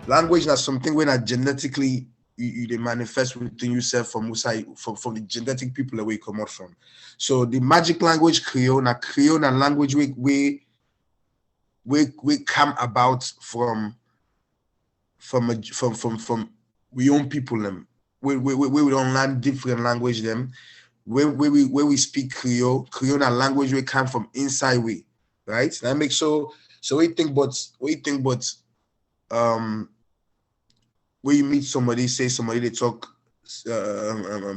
Language is something when genetically they manifest within yourself from the genetic people that we come out from. So the magic language Krio na language we come about from we own people them. We don't learn different language them. Where we speak Krio na language we come from inside we, right? That makes so we think but when you meet somebody, say somebody they talk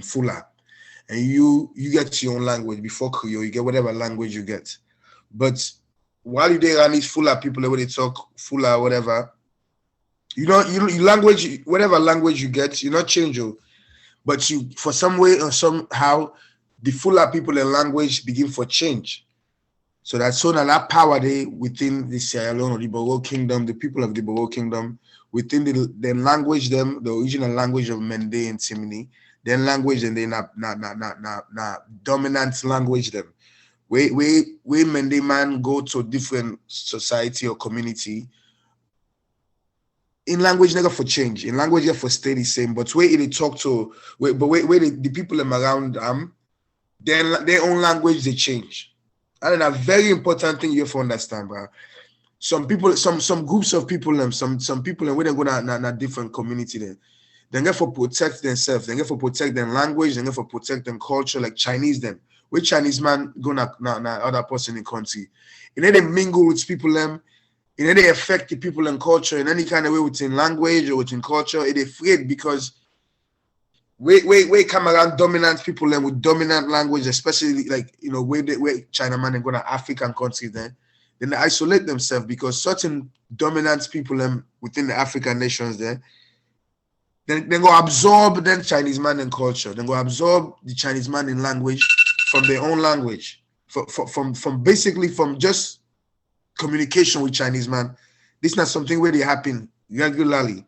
Fula, and you get your own language before Krio, you get whatever language you get. But while you there around these Fula people, when they talk Fula or whatever, you language, whatever language you get, you not change you. But you, for some way or somehow, the Fula people and language begin for change. So that's so that power they within the Sierra Leone or the TheBoureKingdom, the people of the TheBoureKingdom, within the language, the original language of Mende and Timini, then language and then dominant language them. We Mende man go to different society or community. In language never for change. In language never for stay the same. But where they talk to the people them around then their own language they change. And a very important thing you have to understand, bro. Some people, some groups of people, some people, and when they go to a different community, they get for protect themselves, they get for protect their language, they get for protect their culture, like Chinese them. Which Chinese man go na other person in the country? You know they mingle with people them, you know they affect the people and culture in any kind of way within language or within culture. It is afraid because we come around dominant people and with dominant language, especially like where China man and go to African countries then they isolate themselves because certain dominant people within the African nations there, then they go absorb then Chinese man in culture, then go absorb the Chinese man in language from their own language, from basically from just communication with Chinese man. This is not something where they happen regularly.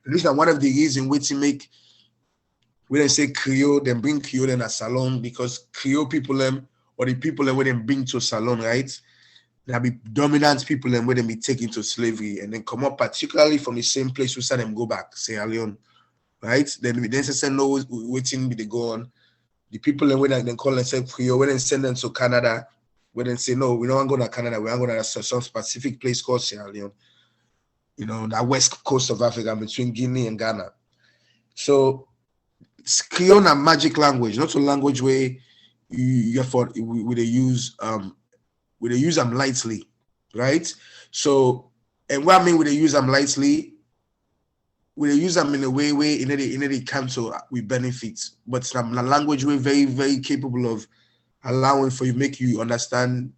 And this is one of the reasons which make when they say Krio, then bring Krio in a salon because Krio people or the people when they bring to a salon, right? There'll be dominant people and when they be taken to slavery and then come up particularly from the same place we saw them go back, Sierra Leone, right? Then we then say no waiting be they go on. The people and when they call themselves Krio, when they send them to Canada, when they say no, we don't want to go to Canada, we want to go to some specific place called Sierra Leone, that west coast of Africa between Guinea and Ghana. So Krio na magic language, not a language where you we use them lightly, right? So, and what I mean we use them lightly, we use them in a way where in any cancel we benefit, but it's a language we're very, very capable of allowing for you, make you understand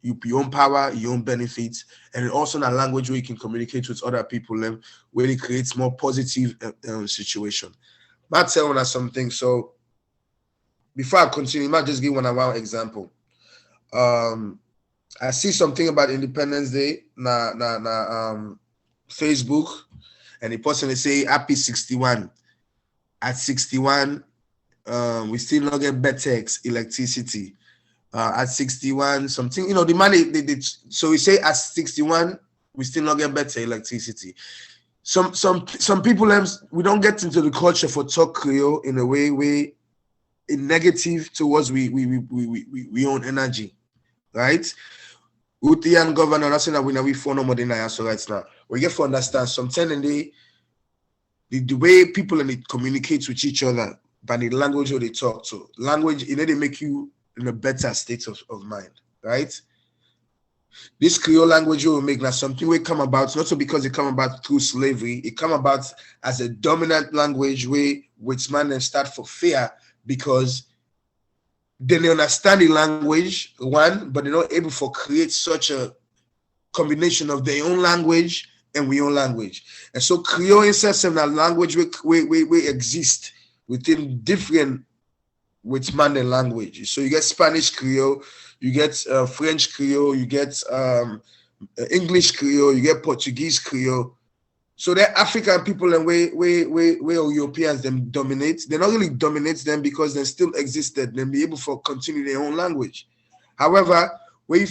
your own power, your own benefits, and also in a language where you can communicate with other people where it creates more positive situation. Might tell us something. So before I continue, I might just give one example. I see something about Independence Day na Facebook, and the person say happy 61. At 61, we still not get better electricity. At 61, something the money so we say at 61 we still not get better electricity. Some people we don't get into the culture for talk Krio in a way in negative towards we own energy, right? Utian governor, that's that we phone no more than so right now. We get to understand sometimes the way people communicate with each other by the language they talk to. Language, they make you in a better state of mind, right? This Creole language will make that something will come about, not so because it come about through slavery, it come about as a dominant language way which man then start for fear because then they understand the language, one, but they're not able to create such a combination of their own language and we own language. And so Creole inserts in that language we exist within different with man and language. So you get Spanish Creole, you get French Creole, you get English Krio, you get Portuguese Krio. So the African people and where Europeans them dominate, they not really dominate them because they still existed, then be able to continue their own language. However, where you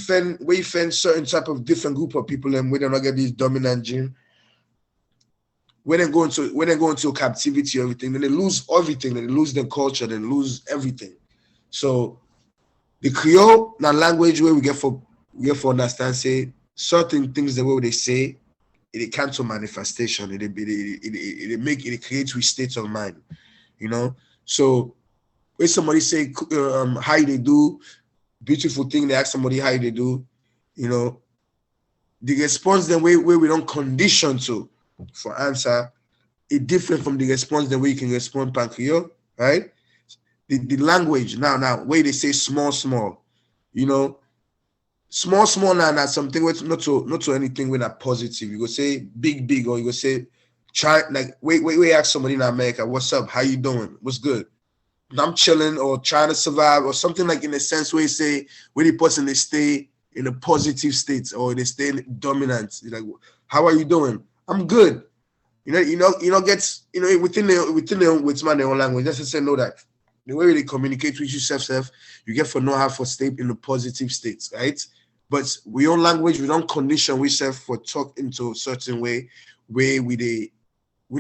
find certain type of different group of people and where they not get this dominant gene, when they go into captivity or everything, then they lose everything, then they lose their culture, then lose everything. So the Creole now language where we get for understand say certain things the way they say it comes to manifestation. It creates with states of mind, you know. So when somebody say how they do, beautiful thing, they ask somebody how they do, you know, the response the way we don't condition to for answer it different from the response the way you can respond Creole, right? The language now where they say small, you know. Small now not something with not to anything with a positive. You go say big, or you go say try like wait ask somebody in America, what's up? How you doing? What's good? I'm chilling or trying to survive or something like in a sense where you say when the person they stay in a positive state or they stay in dominant. You're like, how are you doing? I'm good. Gets within their own language. Just to say know that the way they communicate with you self, you get for know how to stay in the positive states, right? But we own language, we don't condition ourselves for talk into a certain way where we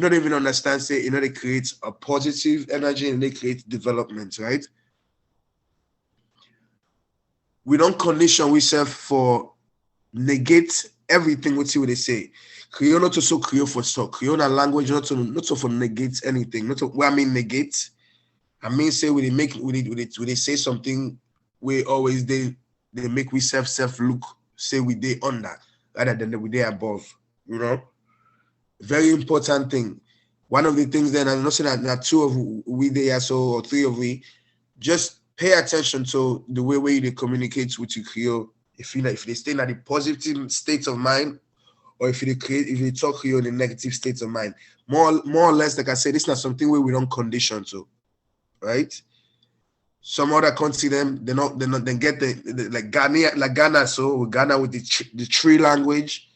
don't even understand, say, they create a positive energy and they create development, right? We don't condition ourselves for negate everything what they say. Creole not to so Creole for talk. Creole language not to for negate anything. Not to what I mean negate. I mean say when they say something we always they make we self look say we they under rather than we they above, you know. Very important thing. One of the things then I'm not saying that two of we there so or three of we just pay attention to the way they communicate with you Creole. If they stay in the positive state of mind or if they talk Creole in the negative state of mind. More or less, like I said, it's not something where we don't condition to, right? Some other country them they get the like Ghana so Ghana with the tree language.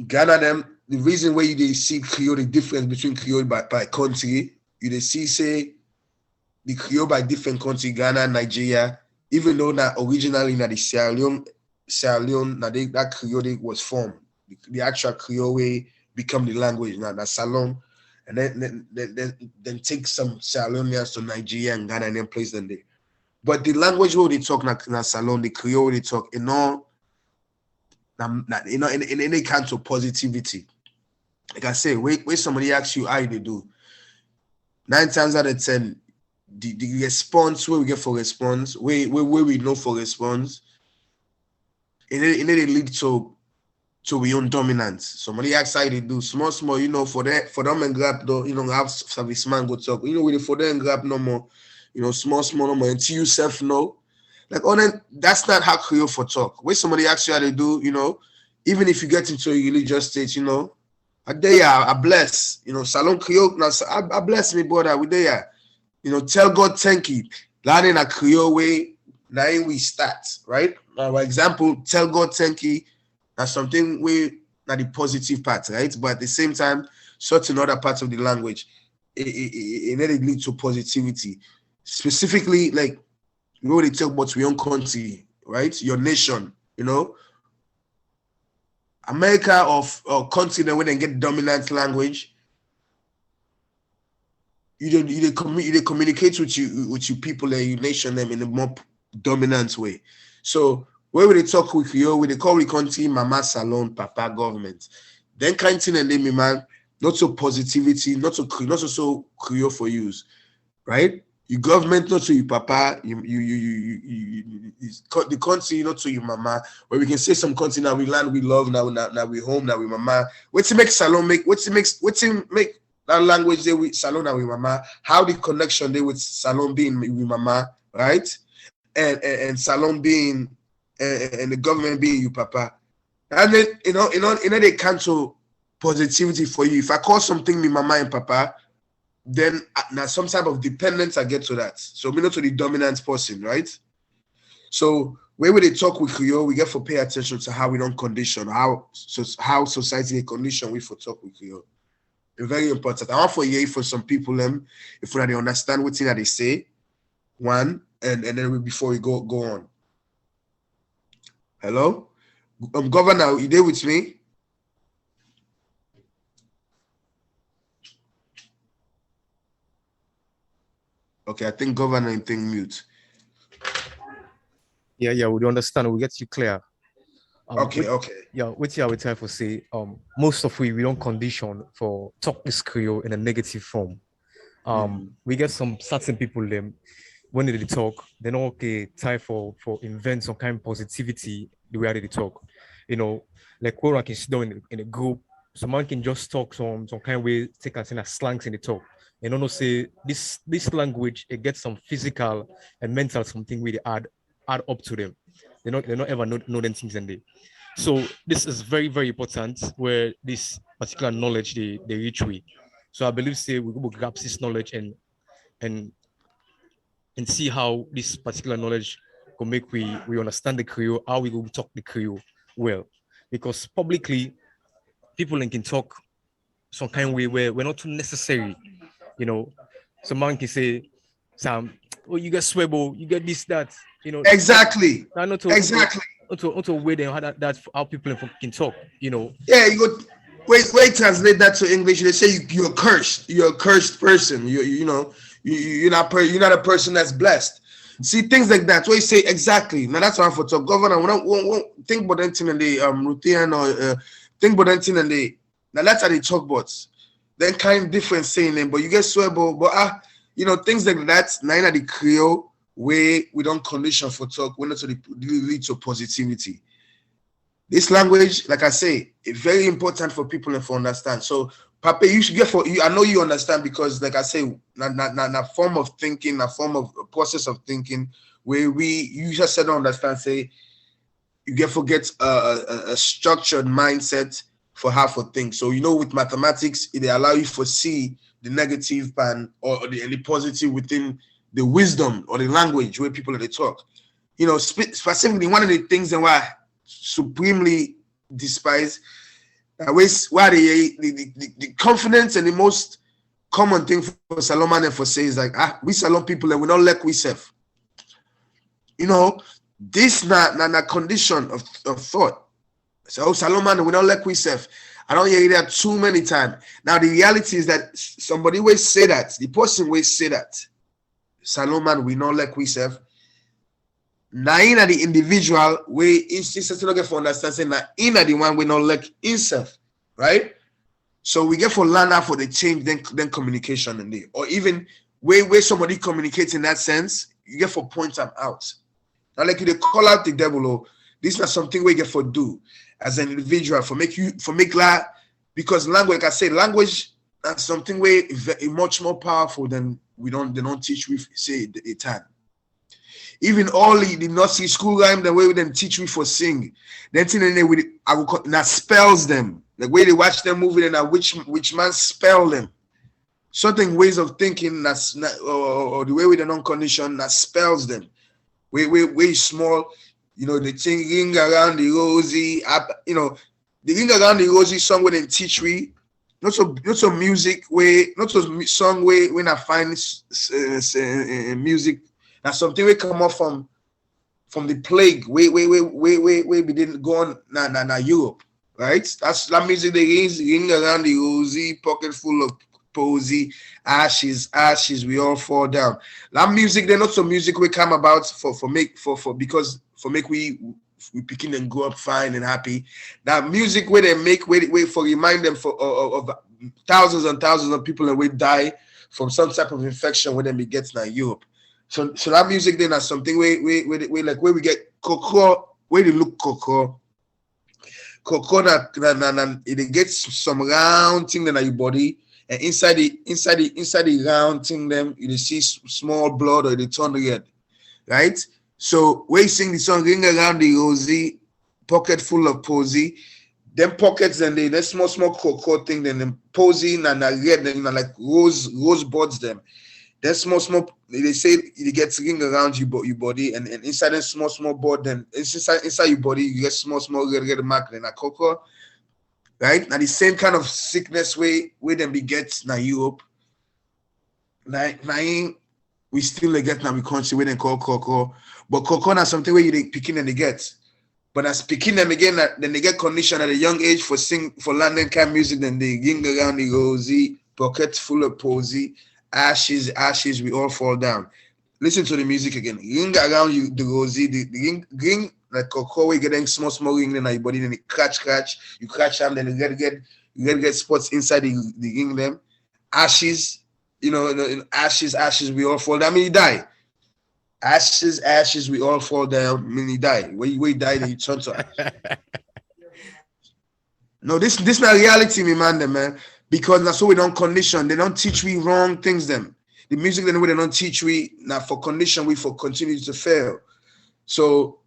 Ghana them the reason why they see Creole the difference between Creole by country you they see say the Creole by different country Ghana Nigeria even though that originally na the Sierra Leone that Creole was formed the actual Creole way become the language now that Salon. And then take some Sierra Leoneans to Nigeria and Ghana and then place them there. But the language where they talk na Salon, the Creole they talk, in any kind of positivity. Like I say, where somebody asks you how they do, 9 times out of 10, the response where we get for response, where we know for response, it lead to we own dominance. Somebody asks how they do small, you know, for them and grab though, you know, have serviceman go talk. You know, with for them and grab no more, you know, small no more until you self know. Like then that's not how Creole for talk. When somebody asks you how they do, you know, even if you get into a religious state, you know, I bless, you know, Salon Creole, I bless me, brother, we there. You know, tell God thank you. That in a Creole way, now we start, right? Now, for example, tell God thank you. That's something we not the positive part, right? But at the same time, certain other parts of the language, it leads to positivity. Specifically, like we already talk about your own country, right? Your nation, you know. America or country that when they get dominant language, you communicate with you people and you nation them in a more dominant way. So where we talk with you, we call the country mama salon, papa government. Then kind thing and name man, not so positivity, not so Creole for use, right? Your government not to your papa, the country not to your mama. Where we can say some country now we land we love now we home now we mama. What's it make salon make? What's it make that language there with salon now with mama? How the connection there with salon being with mama, right? And salon being and the government being you, papa. And then, they cancel positivity for you. If I call something me mama and papa, then now some type of dependence I get to that. So me not to the dominant person, right? So Where we talk with Krio, we get for pay attention to how we don't condition, how society condition we for talk with Krio. It's very important. I want for you for some people them if they understand what thing that they say, one, and then before we go on. Hello? Governor, you there with me? Okay, I think governor and thing mute. Yeah, we understand. We get you clear. Okay. Yeah, which I would try to say, most of we don't condition for talk this Creole in a negative form. We get some certain people them when they talk, they know okay, time for invent some kind of positivity the way they talk. You know, like when I can sit down in a group, someone can just talk some kind of way, take a slangs in the talk. And don't say this language, it gets some physical and mental something we add up to them. They not ever know them things in there. So this is very, very important where this particular knowledge they reach with. So I believe say we will grab this knowledge and see how this particular knowledge can make we understand the Creole, how we will talk the Creole well. Because publicly, people can talk some kind of way where we're not too necessary. You know, someone can say, Sam, oh, you get swebo, you get this, that, you know. Exactly. Exactly. Also way they that's how people can talk, you know. Yeah, you go wait, translate that to English. They say you're cursed. You're a cursed person. You're not a person that's blessed. See things like that. So you say exactly. Now that's why for talk governor. We don't think about anything in the routine or think about anything in the. Now that's how they talk about. Then kind of different saying them, but you get swear, but things like that. Nine of the Creole way we don't condition for talk. We're not to lead to positivity. This language, like I say, is very important for people to understand. So, Papa, you should get for you. I know you understand because, like I say, na form of thinking, a form of a process of thinking, where you just said understand. Say, you get forget a structured mindset for how for things. So with mathematics, it allow you to see the negative and or the positive within the wisdom or the language where people they talk. Specifically one of the things that why supremely despise why the confidence and the most common thing for Salomon and for say is like we Salon people and we don't let we serve. This not condition of thought. So Salomon, we don't let we serve. I don't hear that too many times. Now the reality is that somebody will say that, the person will say that. Salomon, we don't let we serve. Now in the individual way is just to get for understanding that in the one we don't let himself, right? So we get for learn out for the change, then communication in there. Or even where somebody communicates in that sense, you get for point them out. Now like you call out the devil, or this is not something we get for do as an individual for make la, because language, like I say, language that's something way much more powerful than they don't teach we say the time. Even all the nursery school rhyme, the way we them teach we for sing, then I will that spells them. The way they watch them moving and which man spell them. Certain ways of thinking that's not, or the way we the non-condition that spells them. Way small, the thing ring around the rosy, the ring around the rosy song when they teach we. Not so music way, not so song way when I find music. That's something we come off from the plague. We didn't go on na Europe, right? That music they ring around the rosy, pocket full of posy, ashes, we all fall down. That music, they're not so music we come about because we picking and grow up fine and happy. That music where they make wait for remind them of thousands and thousands of people that will die from some type of infection when they get to Europe. So that music then is something where we get cocoa, where they look cocoa that it gets some round thing in your body, and inside the round thing them you see small blood or they turn red, right? So we sing the song ring around the rosy, pocket full of posy, them pockets and the small cocoa thing, then them posy and red, then like rose buds them. Then small, they say you get ring around your body, and inside that small board, then inside your body, you get small get mark and a cocoa, right? Now the same kind of sickness way them we get now Europe. Now we still get now we country where they call cocoa, but cocoa now something where you picking and they get. But as picking them again, then they get conditioned at a young age for London kind music, then they ring around the rosy, pocket full of posy. Ashes, we all fall down. Listen to the music again. Ring around you, the rosy, the ring like cocoa, we getting small ring in your body, then it catch, you catch them, then you get spots inside the ring them. Ashes, ashes, we all fall down. I mean, you die. Ashes, we all fall down. I mean, you die. When you die, then you turn to ash. No, this not reality, man. Because that's what we don't condition. They don't teach we wrong things them. The music then they don't teach we now for condition we for continue to fail. So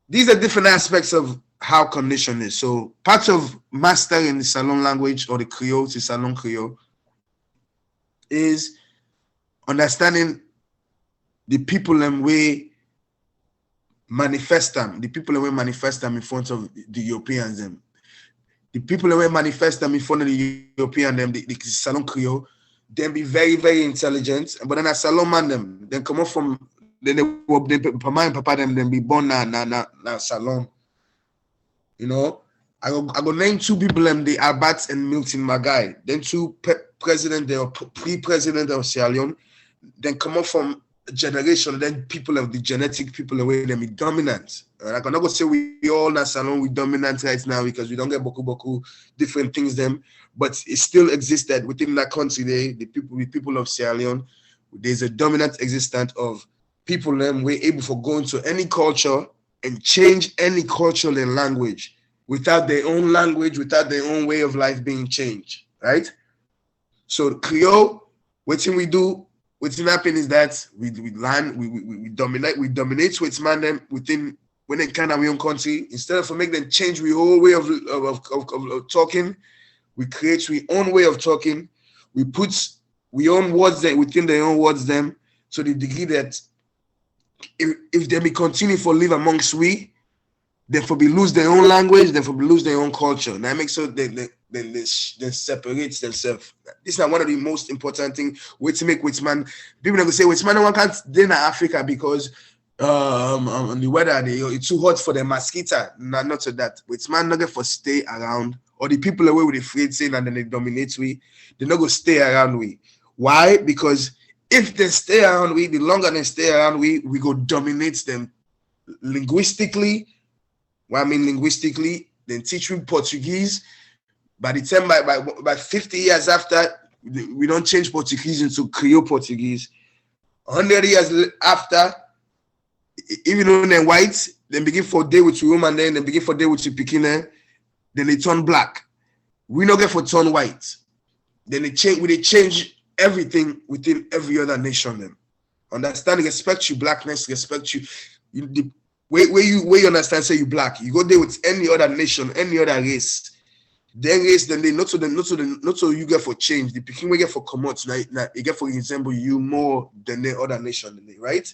these are different aspects of how condition is. So part of mastering the salon language or the Krio, the salon Krio, is understanding the people and way manifest them. The people and way manifest them in front of the Europeans them. The people that manifest them in front of the European them, the salon Krio, then be very, very intelligent. But then a salon man them, then come up from then they papa them, then be born na salon. You know, I go name two people them, the Albert and Milton Magai. Then two president, they are pre-president of Sierra Leone. Then come up from generation, then people of the genetic people away them be dominant. I cannot go say we all na salon we dominant right now because we don't get boku different things them, but it still existed within that country. The people of Sierra Leone, there's a dominant existence of people them we're able for going to any culture and change any culture and language without their own language, without their own way of life being changed, right? So Krio, what we do. What's happening is that we dominate with man them within when they can have our own country. Instead of make them change we whole way of talking, we create we own way of talking. We put we own words that within their own words them. So the degree that if they be continue for live amongst we, therefore be lose their own language, therefore be lose their own culture. And that makes so they separates themselves. This is one of the most important things. Way to make which man people never say which man one can't dinner Africa because the weather it's too hot for the mosquito. Not so that which man not get for stay around or the people away with the afraid saying and then they dominate we. They not go stay around we. Why? Because if they stay around we, the longer they stay around we go dominate them linguistically. What I mean linguistically, then teach you Portuguese. By the time by 50 years after, we don't change Portuguese into Krio Portuguese. 100 years after, even though they're white, they begin for day with your woman, then they begin for day with your Pekina, then they turn black. We don't get for turn white. Then they change everything within every other nation. Then understand, respect you, blackness, respect you. Where you understand, say you black, you go there with any other nation, any other race. Then they not so you get for change. The Peking we get for commodities. Now you get for example you more than the other nation, right?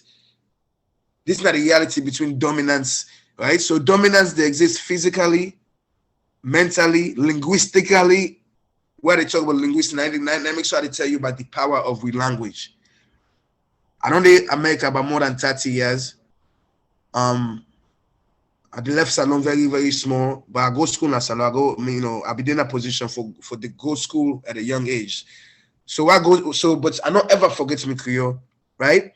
This is not the reality between dominance, right? So dominance they exist physically, mentally, linguistically. Where they talk about linguistics, I make sure I tell you about the power of we language. I don't know America about more than 30 years. I left salon very, very small, but I go school in salon. I be in a position for the go school at a young age. So but I don't ever forget me Krio, right?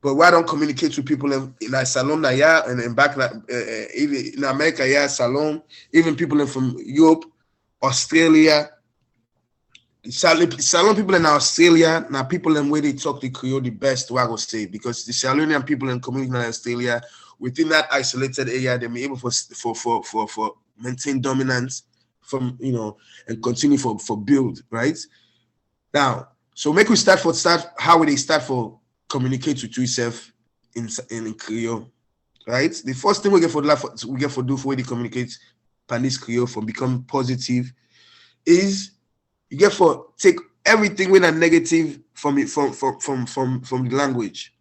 But why I don't communicate with people in a salon and back even in America, salon, even people from Europe, Australia. Salon people in Australia, now people in where they talk the Krio the best, what I go say, because the Salonian people in community in Australia, within that isolated area, they may be able for maintain dominance from and continue for build, right? Now, so make we start how would they start for communicate with yourself in Krio, right? The first thing we get for do for way they communicate Panis Krio for become positive is you get for take everything with a negative from the language.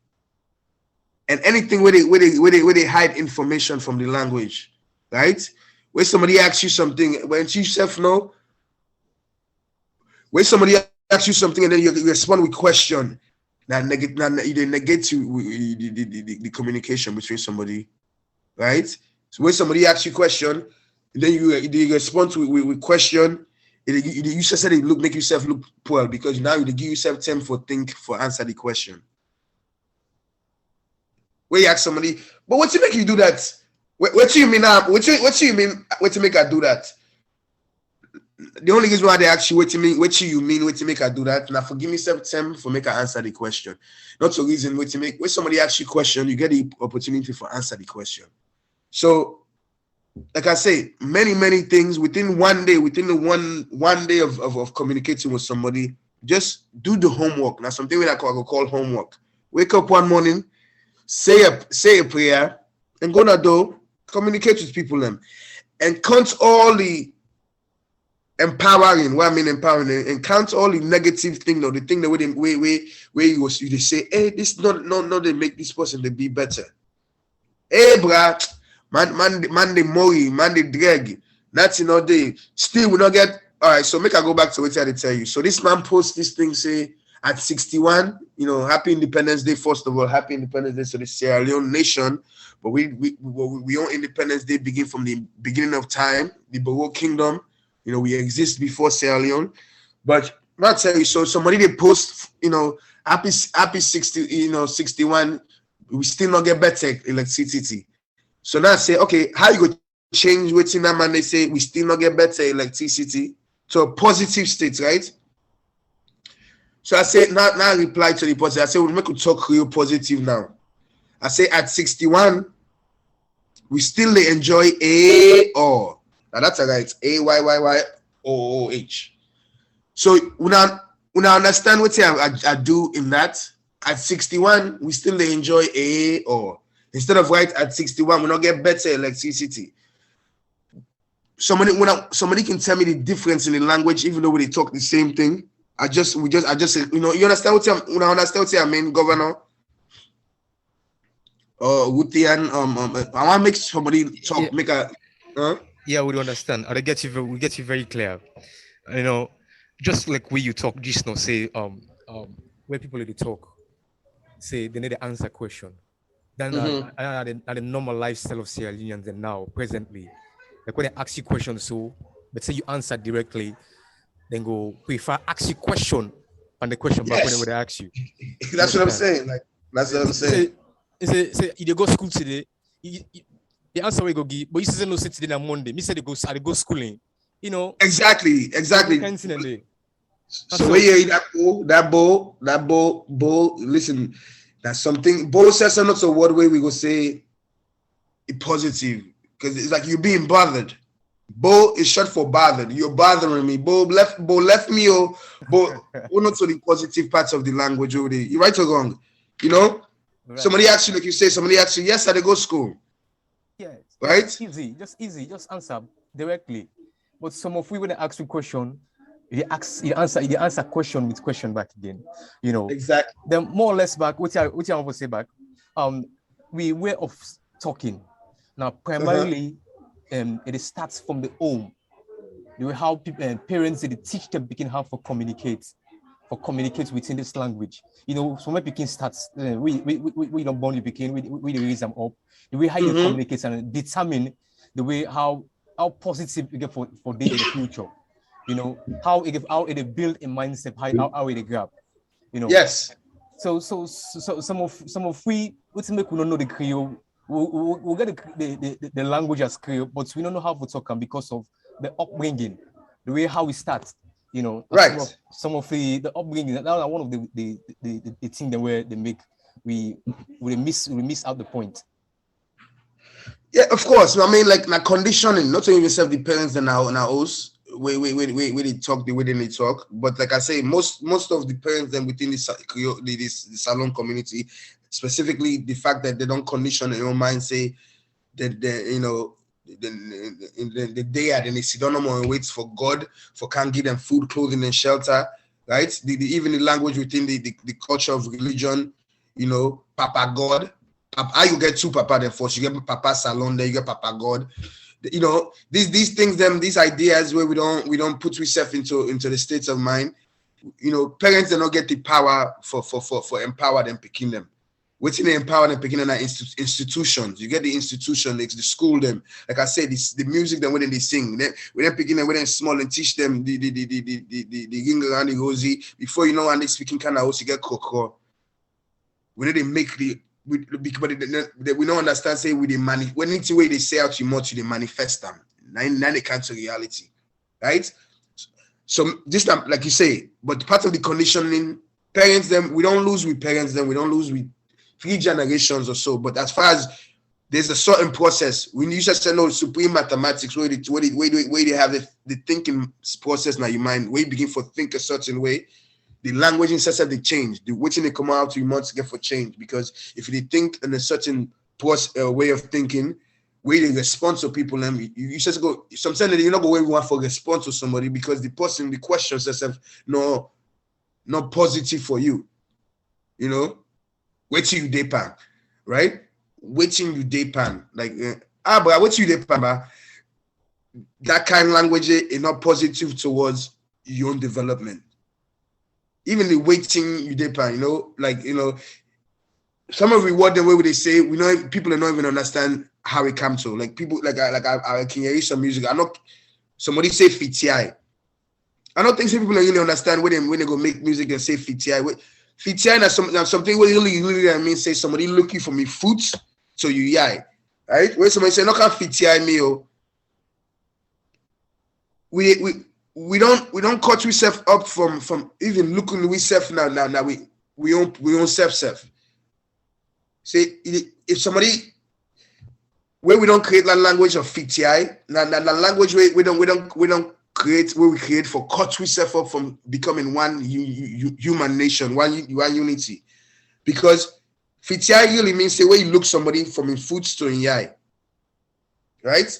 And anything where they hide information from the language, right? Where somebody asks you something, when you self know, when somebody asks you something and then you respond with question, that negate the communication between somebody, right? So when somebody asks you question, and then you respond with question, you just said it make yourself look poor because now you give yourself time for answer the question. Where you ask somebody, but what to make you do that? What do you mean now? What do you mean? What to make her do that? The only reason why they ask you what you mean, what to make her do that? Now forgive me some time for make her answer the question. Not the reason when somebody asks you a question, you get the opportunity for answer the question. So, like I say, many things within one day, within the one day of communicating with somebody, just do the homework. Now something that I call homework. Wake up one morning. Say a prayer and go to door, communicate with people them, and count all the empowering. What I mean empowering, and count all the negative thing, or the thing that where you say, hey, this not they make this person to be better. Hey, bruh, man they mori, man they drag. That's they still will not get. All right, so make I go back to what I tell you. So this man posts this thing say. At 61, Happy Independence Day. First of all, Happy Independence Day to the Sierra Leone nation. But we own Independence Day begin from the beginning of time. The TheBoureKingdom, we exist before Sierra Leone. But not tell you. So somebody they post, happy 61. We still not get better electricity. So now I say, okay, how you go change what's in that man? They say we still not get better electricity to a positive state, right? So I say, now I reply to the positive. I say, we'll make a talk real positive now. I say, at 61, we still enjoy A or. Now that's right. AYYYOOH. So when I understand what I do in that, at 61, we still enjoy A or. Instead of right at 61, we not get better electricity. Somebody can tell me the difference in the language, even though they talk the same thing. I just you understand what I mean, Governor? Rutian, I want to make somebody talk, Yeah. make a. Yeah, we understand. I get you. We get you very clear. Just like when you talk, just say when people they talk, say they need to answer question. Then the normal lifestyle of Sierra Leoneans and now presently, like when they ask you questions, so let's say you answer directly. Then go prefer ask you question and the question back when they ask you. That's what I'm saying. Like that's what I'm saying. Say you go school today. The answer we go give, but you say no sit today on Monday. Me say they go schooling. Exactly. So when you hear that bowl, listen, that's something. Bowl says not a word way we go say it positive because it's like you're being bothered. Bo is short for bothered. You're bothering me. Bo left me or Bo not to the positive parts of the language over there. You right or wrong? Right. Somebody asks you, like you say, somebody asks you, yes, I go school. Yeah. Right? Easy. Just answer directly. But some of we when they ask you question, you answer question with question back again. Exactly. Then more or less back, what I want to say back. We way of talking. Now primarily it starts from the home. The way how people parents they teach them begin how to communicate within this language. So when begin starts, we don't born you begin, we raise them up. The way how you communicate and determine the way how positive you get for them in the future. How it build a mindset, how it grab. Yes. So some of we make we don't know the Krio. We'll get the language as Krio, but we don't know how to talk because of the upbringing, the way how we start. Right. Some of the upbringing. That's one of the thing that where they make we miss out the point. Yeah, of course. I mean, like conditioning, not only yourself, the parents and our hosts. We they talk the way they talk, but like I say, most of the parents then within the salon community, specifically the fact that they don't condition their own mind, say that the day and then they sit down and wait for God for can't give them food, clothing, and shelter. right? Even the language within the culture of religion, you know, Papa God. How you get two Papa then first? You get Papa Salon, then you get Papa God. You know, these things, these ideas where we don't put ourselves into the states of mind. You know, parents do not get the power for empower them, picking them. What's in the empower them, picking them are institutions. You get the institution, like the school them. Like I said, the music them when they sing. When they picking them when they're small and teach them the ring around the rosy. Before you know, and they speaking kind of also get koko. When they make but we don't understand, say with the money, when it's the way they say out you much, they manifest them. Now they cancel reality, right? So this time, like you say, but part of the conditioning, parents them, we don't lose with parents them, we don't lose with 3 generations or so. But as far as there's a certain process, when you just say no, supreme mathematics, where they have the thinking process now your mind, where you begin to think a certain way. The language in such that they change. The which they come out, you must get for change. Because if you think in a certain way of thinking, where they respond to people, and you just go, sometimes you're not going to want for response to somebody because the person, the questions themselves, no, not positive for you. You know, waiting you depan, right? Waiting you depan. Like, but waiting you depan, that kind of language is not positive towards your own development. Even the waiting you depend, you know, like, you know, some of the word the way they say, we know people don't even understand how it comes to. Like people, I can hear some music. I know somebody say FTI. I don't think some people really understand when they go make music and say FTI. FTI is something where really I mean say somebody looking for me foot, so you yai, right? When somebody say no can FTI me, oh, we don't cut ourselves up from even looking at ourselves now we own self. Say if somebody where we don't create that language of FTI, now that language where we don't create where we create for cut ourselves up from becoming one human nation, one unity. Because FTI really means the way you look somebody from in foot to in eye. Right?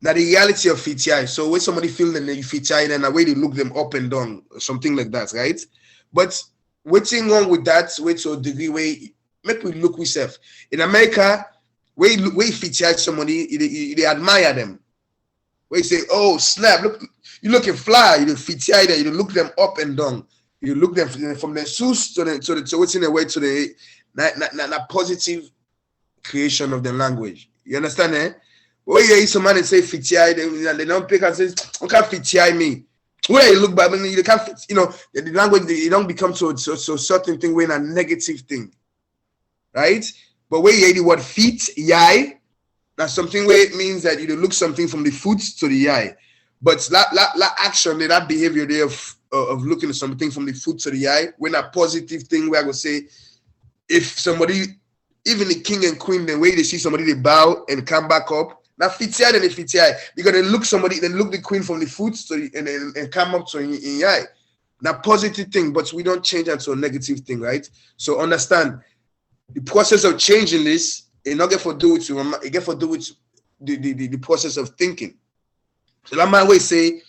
Now the reality of FTI. So when somebody feels that you FTI, then the way they look them up and down, something like that, right? But what's wrong with that? Wait to a degree where make we look ourselves. In America, where you FTI somebody, they admire them. Where you say, oh snap, look, you looking fly, you FTI there, you look them up and down. You look them from the source to what's in the way to the that positive creation of the language. You understand, eh? When you hear somebody say FTI, they don't pick and say, "I can't FTI me." When you look back, you can't, you know, the language they don't become so certain thing when a negative thing, right? But when you hear the word feet, yai, that's something where it means that you look something from the foot to the eye. But that action, that behavior there of looking at something from the foot to the eye, when a positive thing where I would say, if somebody, even the king and queen, the way they see somebody, they bow and come back up. Now FTI and FTI, because they look the queen from the foot to and come up to in the eye. Now positive thing, but we don't change that to a negative thing, right? So understand the process of changing this, it not get for do with you, it get for do with the process of thinking. So that my way say,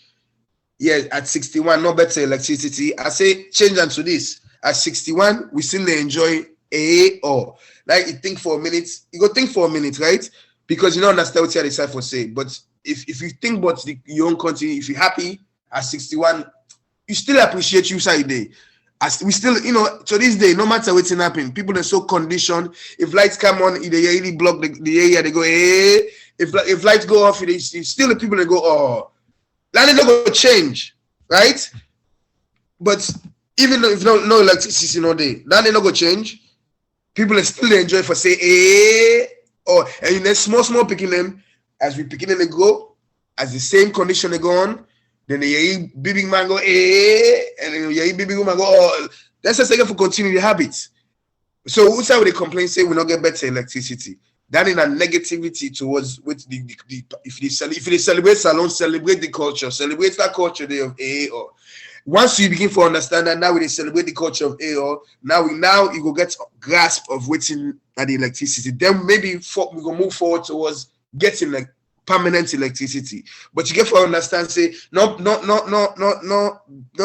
yeah, at 61, no better electricity. I say change that to this. At 61, we still enjoy a or like you think for a minute, you go think for a minute, right? Because you don't understand what you decide for say. But if you think about your own country, if you're happy at 61, you still appreciate you side day. As we still, you know, to this day, no matter what's happening, people are so conditioned. If lights come on, they really block the area, they go, hey. If lights go off, it's still the people that go, oh. That ain't not going to change, right? But even though if no electricity no day, that ain't not going to change. People are still enjoy for say, eh, or and then small picking them as we picking them they go, as the same condition they go on, then the big man go, eh, and then the big man go, oh, that's a second for continue the habits. So who's how they complain, say we not get better electricity? That is a negativity towards with the if they celebrate salon, celebrate the culture, celebrate that culture day of A or once you begin to understand that now we celebrate the culture of A or now you go get grasp of waiting at the electricity. Then maybe we go move forward towards getting like permanent electricity. But you get for understand, say not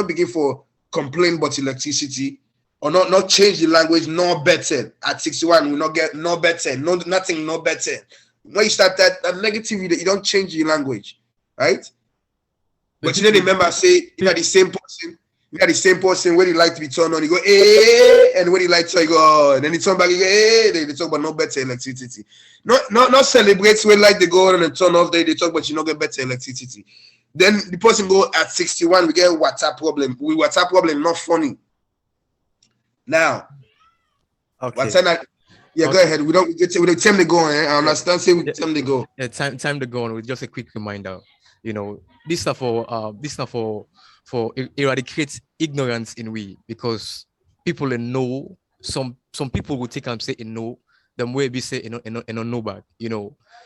begin for complain about electricity, or not change the language, no better. At 61, we not get no better, no nothing, no better. When you start that negative, you don't change your language, right? But you don't remember, say, the same person when he like to be turned on, you go, and when he like to, you go, oh, and then he turn back, you go, they talk about no better electricity. Not celebrate when like they go on and turn off, they talk about you not get better electricity. Then the person go at 61, we get WhatsApp problem. WhatsApp problem, not funny. Now, Okay. WhatsApp, yeah, go ahead. We don't get with the time they go. I understand. Say with time they go. Yeah, time to go on with just a quick reminder. This is for eradicate ignorance in we, because people know some people will take and say no, them way be say no bad.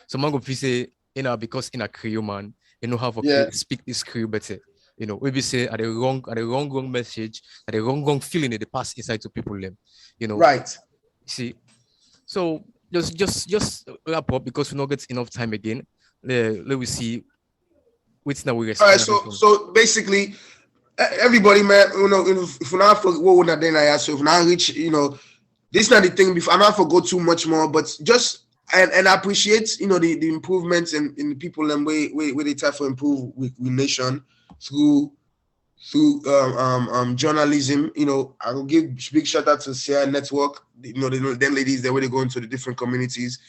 Someone go say because in a Krio man, how to speak this Krio better. We be say at the wrong message, at the wrong feeling they pass inside to people them. Right. See, so just wrap up because we don't get enough time again. Let me see which now we all right. So basically, everybody, man, if we not for what would I then I ask, so if not reach, this is not the thing. I'm not for go too much more, but just and I appreciate the improvements in the people and way they try to improve with nation through journalism. I will give big shout out to Sierra Network. Them ladies that way they go into the different communities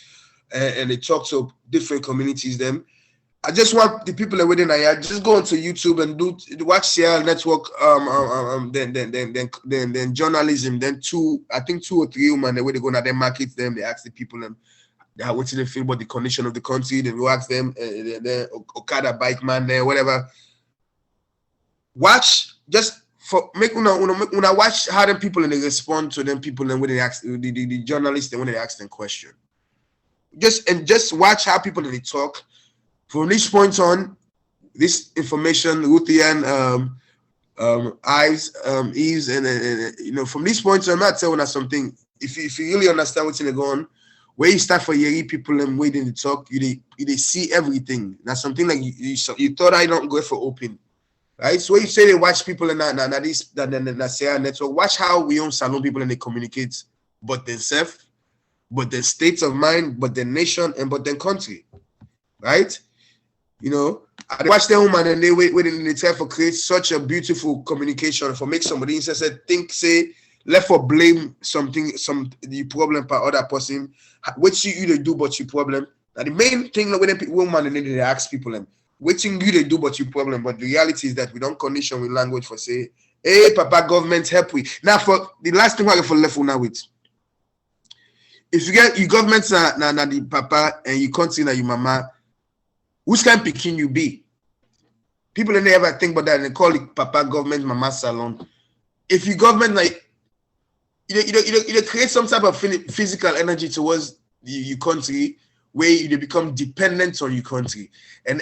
and they talk to different communities. Them, I just want the people that within I just go onto YouTube and watch Sierra Network. Then journalism. Then I think 2 or 3 women the way they go now they market them. They ask the people them. What do they feel about the condition of the country? Then we ask them. Then Okada bike man there, whatever. Watch just for make when I watch how them people and they respond to them people and when they ask the journalists and when they ask them question. Just watch how people they talk. From this point on, this information, Ruthian, Ives, Eves, and from this point on, I'm not telling us something. If you really understand what's in the going, where you start for your people and waiting to talk, you see everything. That's something like you thought I don't go for open. Right, so when you say they watch people and that Sierra Network, watch how we own Salon people and they communicate, but themselves, but their states of mind, but their nation, and but their country, right? I watch them woman and they try to create such a beautiful communication for make somebody interested think say left for blame the problem per other person, what you they do but your problem. Now the main thing when woman and they ask people them. Waiting you they do but your problem, but the reality is that we don't condition with language for say, hey, Papa, government help we. Now for the last thing I for left now with. If you get your government na the Papa and you country na your mama, which kind of picking you be? People don't ever think about that and they call it Papa government, Mama salon. If your government like you create some type of physical energy towards your country where you become dependent on your country, and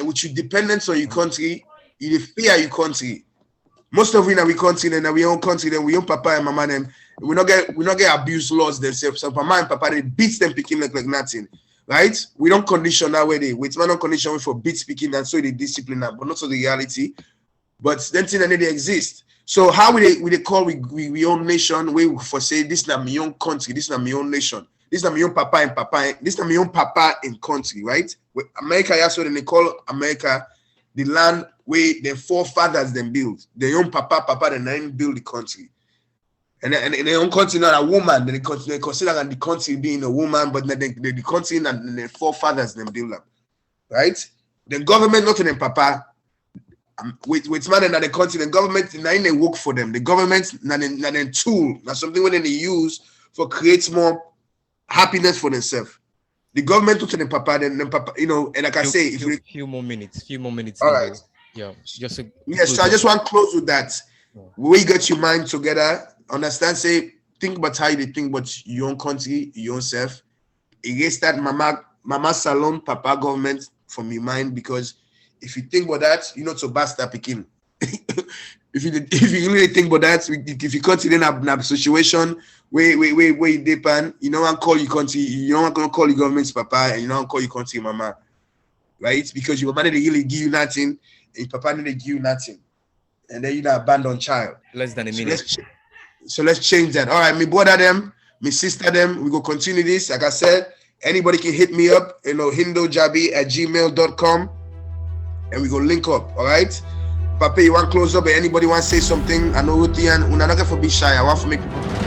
with your dependence on your country, you fear your country. Most of we in our country, then we own country, then we own Papa and Mama, then we not get abuse laws themselves. So Mama and Papa they beat them picking like nothing, right? We don't condition that way. We don't condition for beat speaking and so they discipline that, but not so the reality. But then thing that they exist. So how we call we own nation? We for say this is not my own country, this is not my own nation. This is not my own Papa and Papa. This is not my own Papa in country, right? With America, yeah, so then they call America the land where their forefathers then build. Their own Papa, then build the country. And their own country not a woman. They consider the country being a woman, but the country and their forefathers then build up, right? The government not in them Papa. With man in the country, the government now they work for them. The government not a tool, not something when they use for create more happiness for themselves. The government to the Papa, then Papa, and like I say, few more minutes. All right. Yeah, just yes. So I just want to close with that. We get your mind together. Understand? Say, think about how you think about your own country, your own self. Erase that mama salon, Papa government from your mind, because if you think about that, you're not so bastard picking. If you really think about that, if you consider a situation where you depend, you don't want to call your country, you don't want to call your government's Papa, and you don't want to call your country Mama, right? Because your mama didn't really give you nothing, and your Papa didn't give you nothing. and then you're the abandoned child. Less than a So minute. let's change that. All right, me brother them, me sister them, we go continue this. Like I said, anybody can hit me up, hindojabi@gmail.com, and we go link up. All right. Papa, you want close up? Anybody want to say something? I know Ruti and Unanaka for be shy. I want to make people